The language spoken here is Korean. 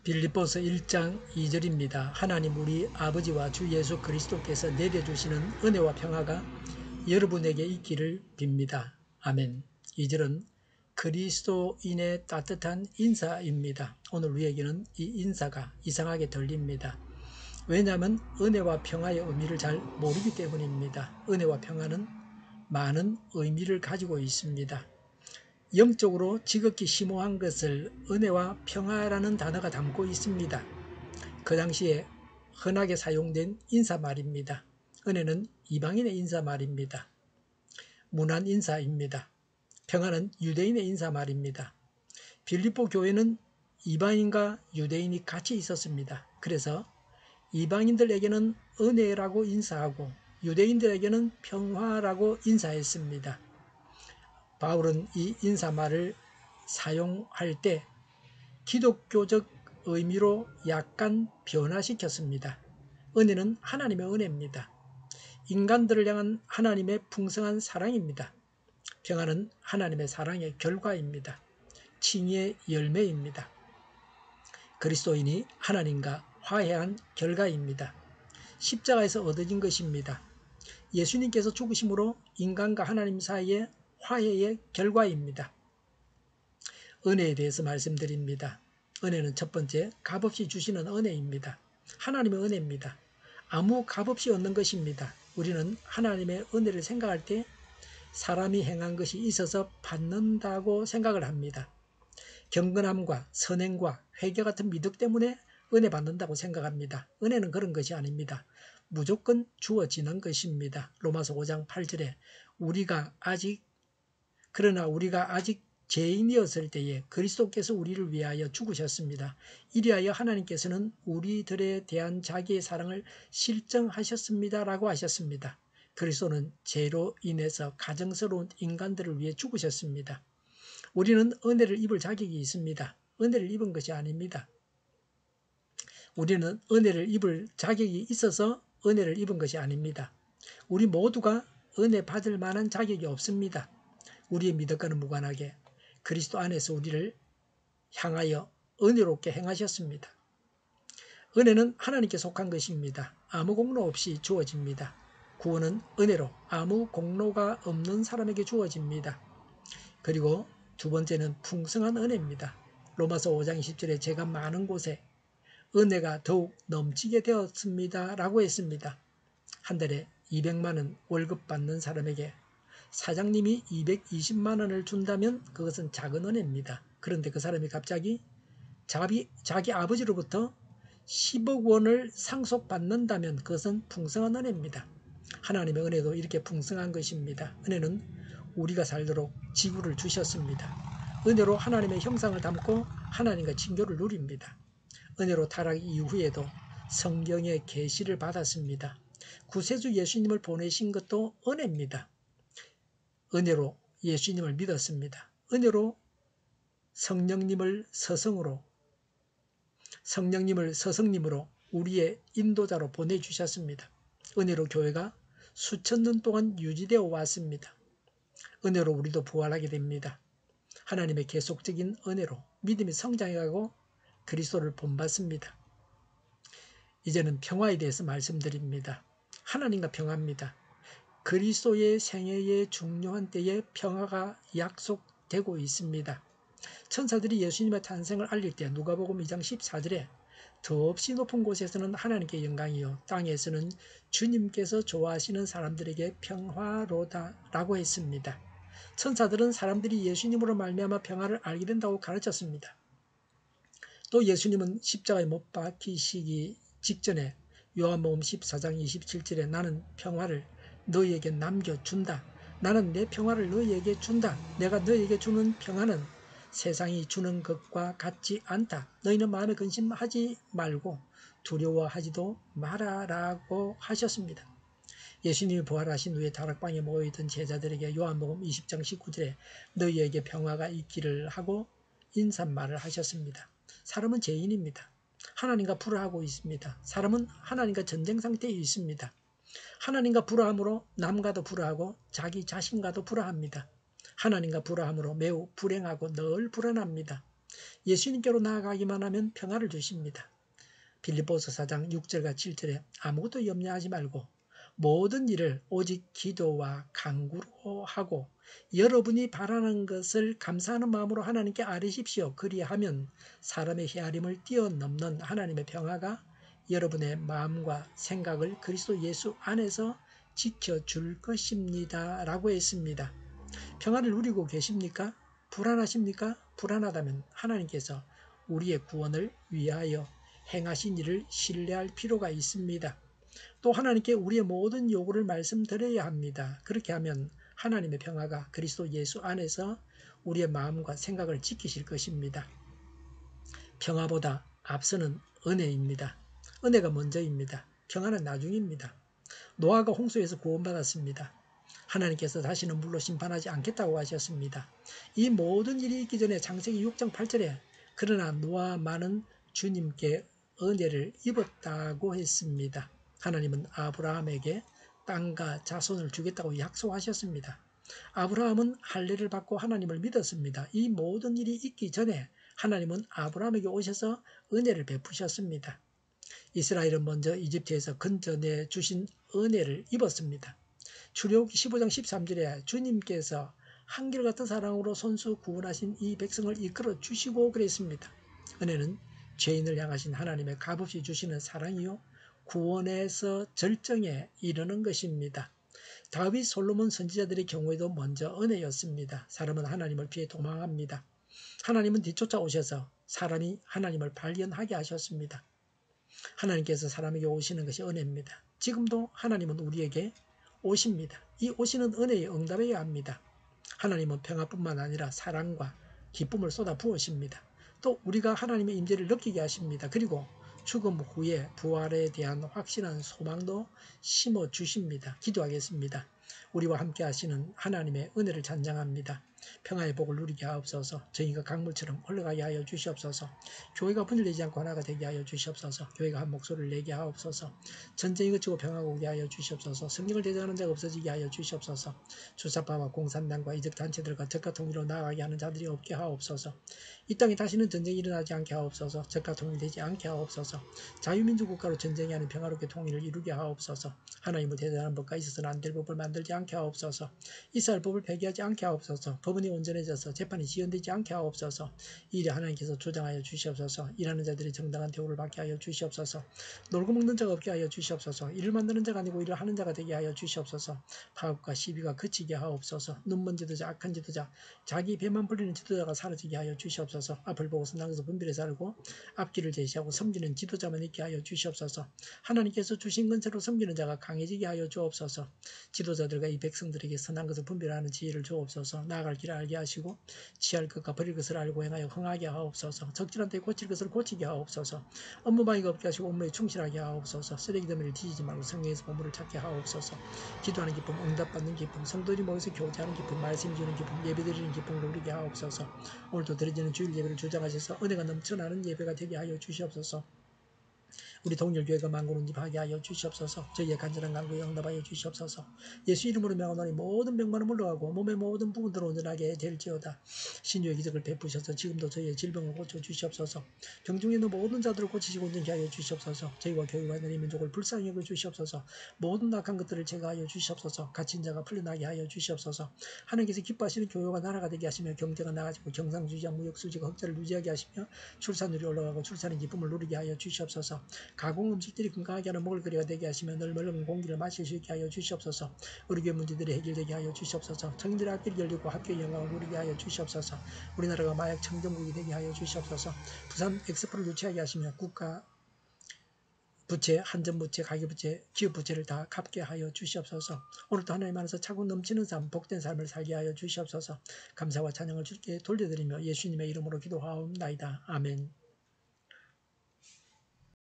빌립보서 1장 2절입니다. 하나님 우리 아버지와 주 예수 그리스도께서 내려주시는 은혜와 평화가 여러분에게 있기를 빕니다. 아멘. 2절은 그리스도인의 따뜻한 인사입니다. 오늘 우리에게는 이 인사가 이상하게 들립니다. 왜냐하면 은혜와 평화의 의미를 잘 모르기 때문입니다. 은혜와 평화는 많은 의미를 가지고 있습니다. 영적으로 지극히 심오한 것을 은혜와 평화라는 단어가 담고 있습니다. 그 당시에 흔하게 사용된 인사말입니다. 은혜는 이방인의 인사말입니다. 문안 인사입니다. 평화는 유대인의 인사말입니다. 빌립보 교회는 이방인과 유대인이 같이 있었습니다. 그래서 이방인들에게는 은혜라고 인사하고 유대인들에게는 평화라고 인사했습니다. 바울은 이 인사말을 사용할 때 기독교적 의미로 약간 변화시켰습니다. 은혜는 하나님의 은혜입니다. 인간들을 향한 하나님의 풍성한 사랑입니다. 평화는 하나님의 사랑의 결과입니다. 칭의의 열매입니다. 그리스도인이 하나님과 화해한 결과입니다. 십자가에서 얻어진 것입니다. 예수님께서 죽으심으로 인간과 하나님 사이의 화해의 결과입니다. 은혜에 대해서 말씀드립니다. 은혜는 첫 번째, 값없이 주시는 은혜입니다. 하나님의 은혜입니다. 아무 값없이 얻는 것입니다. 우리는 하나님의 은혜를 생각할 때 사람이 행한 것이 있어서 받는다고 생각을 합니다. 경건함과 선행과 회개 같은 미덕 때문에 은혜 받는다고 생각합니다. 은혜는 그런 것이 아닙니다. 무조건 주어지는 것입니다. 로마서 5장 8절에 그러나 우리가 아직 죄인이었을 때에 그리스도께서 우리를 위하여 죽으셨습니다. 이리하여 하나님께서는 우리들에 대한 자기의 사랑을 실정하셨습니다라고 하셨습니다. 그리스도는 죄로 인해서 가증스러운 인간들을 위해 죽으셨습니다. 우리는 은혜를 입을 자격이 있습니다. 은혜를 입은 것이 아닙니다. 우리는 은혜를 입을 자격이 있어서 은혜를 입은 것이 아닙니다. 우리 모두가 은혜 받을 만한 자격이 없습니다. 우리의 믿음과는 무관하게 그리스도 안에서 우리를 향하여 은혜롭게 행하셨습니다. 은혜는 하나님께 속한 것입니다. 아무 공로 없이 주어집니다. 구원은 은혜로 아무 공로가 없는 사람에게 주어집니다. 그리고 두 번째는 풍성한 은혜입니다. 로마서 5장 20절에 제가 많은 곳에 은혜가 더욱 넘치게 되었습니다 라고 했습니다. 한 달에 200만 원 월급 받는 사람에게 사장님이 220만 원을 준다면 그것은 작은 은혜입니다. 그런데 그 사람이 갑자기 자기 아버지로부터 10억 원을 상속받는다면 그것은 풍성한 은혜입니다. 하나님의 은혜도 이렇게 풍성한 것입니다. 은혜는 우리가 살도록 지구를 주셨습니다. 은혜로 하나님의 형상을 담고 하나님과 친교를 누립니다. 은혜로 타락 이후에도 성경의 계시를 받았습니다. 구세주 예수님을 보내신 것도 은혜입니다. 은혜로 예수님을 믿었습니다. 은혜로 성령님을 스승님으로 우리의 인도자로 보내주셨습니다. 은혜로 교회가 수천 년 동안 유지되어 왔습니다. 은혜로 우리도 부활하게 됩니다. 하나님의 계속적인 은혜로 믿음이 성장해가고 그리스도를 본받습니다. 이제는 평화에 대해서 말씀드립니다. 하나님과 평화입니다. 그리스도의 생애의 중요한 때에 평화가 약속되고 있습니다. 천사들이 예수님의 탄생을 알릴 때 누가복음 2장 14절에 더없이 높은 곳에서는 하나님께 영광이요 땅에서는 주님께서 좋아하시는 사람들에게 평화로다 라고 했습니다. 천사들은 사람들이 예수님으로 말미암아 평화를 알게 된다고 가르쳤습니다. 또 예수님은 십자가에 못 박히시기 직전에 요한복음 14장 27절에 나는 평화를 너희에게 남겨준다. 나는 내 평화를 너희에게 준다. 내가 너희에게 주는 평화는 세상이 주는 것과 같지 않다. 너희는 마음에 근심하지 말고 두려워하지도 마라라고 하셨습니다. 예수님이 부활하신 후에 다락방에 모여있던 제자들에게 요한복음 20장 19절에 너희에게 평화가 있기를 하고 인사말을 하셨습니다. 사람은 죄인입니다. 하나님과 불화하고 있습니다. 사람은 하나님과 전쟁 상태에 있습니다. 하나님과 불화함으로 남과도 불화하고 자기 자신과도 불화합니다. 하나님과 불화함으로 매우 불행하고 늘 불안합니다. 예수님께로 나아가기만 하면 평화를 주십니다. 빌립보서 4장 6절과 7절에 아무것도 염려하지 말고 모든 일을 오직 기도와 간구로 하고 여러분이 바라는 것을 감사하는 마음으로 하나님께 아뢰십시오. 그리하면 사람의 헤아림을 뛰어넘는 하나님의 평화가 여러분의 마음과 생각을 그리스도 예수 안에서 지켜줄 것입니다. 라고 했습니다. 평화를 누리고 계십니까? 불안하십니까? 불안하다면 하나님께서 우리의 구원을 위하여 행하신 일을 신뢰할 필요가 있습니다. 또 하나님께 우리의 모든 요구를 말씀드려야 합니다. 그렇게 하면 하나님의 평화가 그리스도 예수 안에서 우리의 마음과 생각을 지키실 것입니다. 평화보다 앞서는 은혜입니다. 은혜가 먼저입니다. 평화는 나중입니다. 노아가 홍수에서 구원받았습니다. 하나님께서 다시는 물로 심판하지 않겠다고 하셨습니다. 이 모든 일이 있기 전에 창세기 6장 8절에 그러나 노아만은 주님께 은혜를 입었다고 했습니다. 하나님은 아브라함에게 땅과 자손을 주겠다고 약속하셨습니다. 아브라함은 할례를 받고 하나님을 믿었습니다. 이 모든 일이 있기 전에 하나님은 아브라함에게 오셔서 은혜를 베푸셨습니다. 이스라엘은 먼저 이집트에서 건져내 주신 은혜를 입었습니다. 출애굽기 15장 13절에 주님께서 한결같은 사랑으로 손수 구원하신 이 백성을 이끌어 주시고 그랬습니다. 은혜는 죄인을 향하신 하나님의 값없이 주시는 사랑이요 구원에서 절정에 이르는 것입니다. 다윗, 솔로몬 선지자들의 경우에도 먼저 은혜였습니다. 사람은 하나님을 피해 도망합니다. 하나님은 뒤쫓아오셔서 사람이 하나님을 발견하게 하셨습니다. 하나님께서 사람에게 오시는 것이 은혜입니다. 지금도 하나님은 우리에게 오십니다. 이 오시는 은혜에 응답해야 합니다. 하나님은 평화뿐만 아니라 사랑과 기쁨을 쏟아 부으십니다. 또 우리가 하나님의 임재를 느끼게 하십니다. 그리고 죽음 후에 부활에 대한 확실한 소망도 심어주십니다. 기도하겠습니다. 우리와 함께 하시는 하나님의 은혜를 찬양합니다. 평화의 복을 누리게 하옵소서. 저희가 강물처럼 흘러가게 하여 주시옵소서. 교회가 분열되지 않고 하나가 되게 하여 주시옵소서. 교회가 한 목소리를 내게 하옵소서. 전쟁이 그치고 평화가 오게 하여 주시옵소서. 성령을 대적하는 자가 없어지게 하여 주시옵소서. 주사파와 공산당과 이적 단체들과 적과 통일로 나아가게 하는 자들이 없게 하옵소서. 이 땅에 다시는 전쟁이 일어나지 않게 하옵소서. 적과 통일되지 않게 하옵소서. 자유민주 국가로 전쟁이 하는 평화롭게 통일을 이루게 하옵소서. 하나님의 대단한 법과 있어서는 안 될 법을 만들지 않게 하옵소서. 이스라엘 법을 폐기하지 않게 하옵소서. 법원이 온전해져서 재판이 지연되지 않게 하옵소서. 이 일에 하나님께서 조장하여 주시옵소서. 일하는 자들이 정당한 대우를 받게 하여 주시옵소서. 놀고 먹는 자가 없게 하여 주시옵소서. 일을 만드는 자가 아니고 일을 하는 자가 되게 하여 주시옵소서. 파업과 시비가 그치게 하옵소서. 눈먼 지도자, 악한 지도자, 자기 배만 불리는 지도자가 사라지게 하여 주시옵소서. 앞을 보고 선한 것을 분별해 살고 앞길을 제시하고 섬기는 지도자만 있게 하여 주시옵소서. 하나님께서 주신 건세로 섬기는 자가 강해지게 하여 주옵소서. 지도자들과 이 백성들에게 선한 것을 분별하는 지혜를 주옵소서. 나아갈 길을 알게 하시고 취할 것과 버릴 것을 알고 행하여 흥하게 하옵소서. 적절한 때에 고칠 것을 고치게 하옵소서. 업무방해가 없게 하시고 업무에 충실하게 하옵소서. 쓰레기 더미를 뒤지지 말고 성령에서 보물을 찾게 하옵소서. 기도하는 기쁨, 응답받는 기쁨, 성도들이 모여서 교제하는 기쁨, 말씀 주는 기쁨, 예배드리는 기쁨을 누리게 하옵소서. 오늘도 드려지는 주일 예배를 주장하셔서 은혜가 넘쳐나는 예배가 되게 하여 주시옵소서. 우리 동일교회가 만군운집하게 하여 주시옵소서. 저희의 간절한 간구에 응답하여 주시옵소서. 예수 이름으로 명하노니 모든 병만은 물러가고 몸의 모든 부분들을 온전하게 될지어다. 신유의 기적을 베푸셔서 지금도 저희의 질병을 고쳐 주시옵소서. 병중에 있는 모든 자들을 고치시고 온전케 하여 주시옵소서. 저희와 교회와 이 민족을 불쌍히 여겨 주시옵소서. 모든 악한 것들을 제거하여 주시옵소서. 갇힌 자가 풀려나게 하여 주시옵소서. 하나님께서 기뻐하시는 교회와 나라가 되게 하시며 경제가 나아지고 경상주의자 무역수지가 흑자를 유지하게 하시며 출산율이 올라가고 출산의 기쁨을 누리게 하여 주시옵소서. 가공 음식들이 건강하게 하는 먹을거리가 되게 하시며 늘 맑은 공기를 마실 수 있게 하여 주시옵소서. 우리 교회 문제들이 해결되게 하여 주시옵소서. 청년들의 앞길이 열리고 학교의 영광을 누리게 하여 주시옵소서. 우리나라가 마약 청정국이 되게 하여 주시옵소서. 부산 엑스포를 유치하게 하시며 국가 부채, 한전부채, 가계부채, 기업부채를 다 갚게 하여 주시옵소서. 오늘도 하나님 안에서 차고 넘치는 삶, 복된 삶을 살게 하여 주시옵소서. 감사와 찬양을 주께 돌려드리며 예수님의 이름으로 기도하옵나이다. 아멘.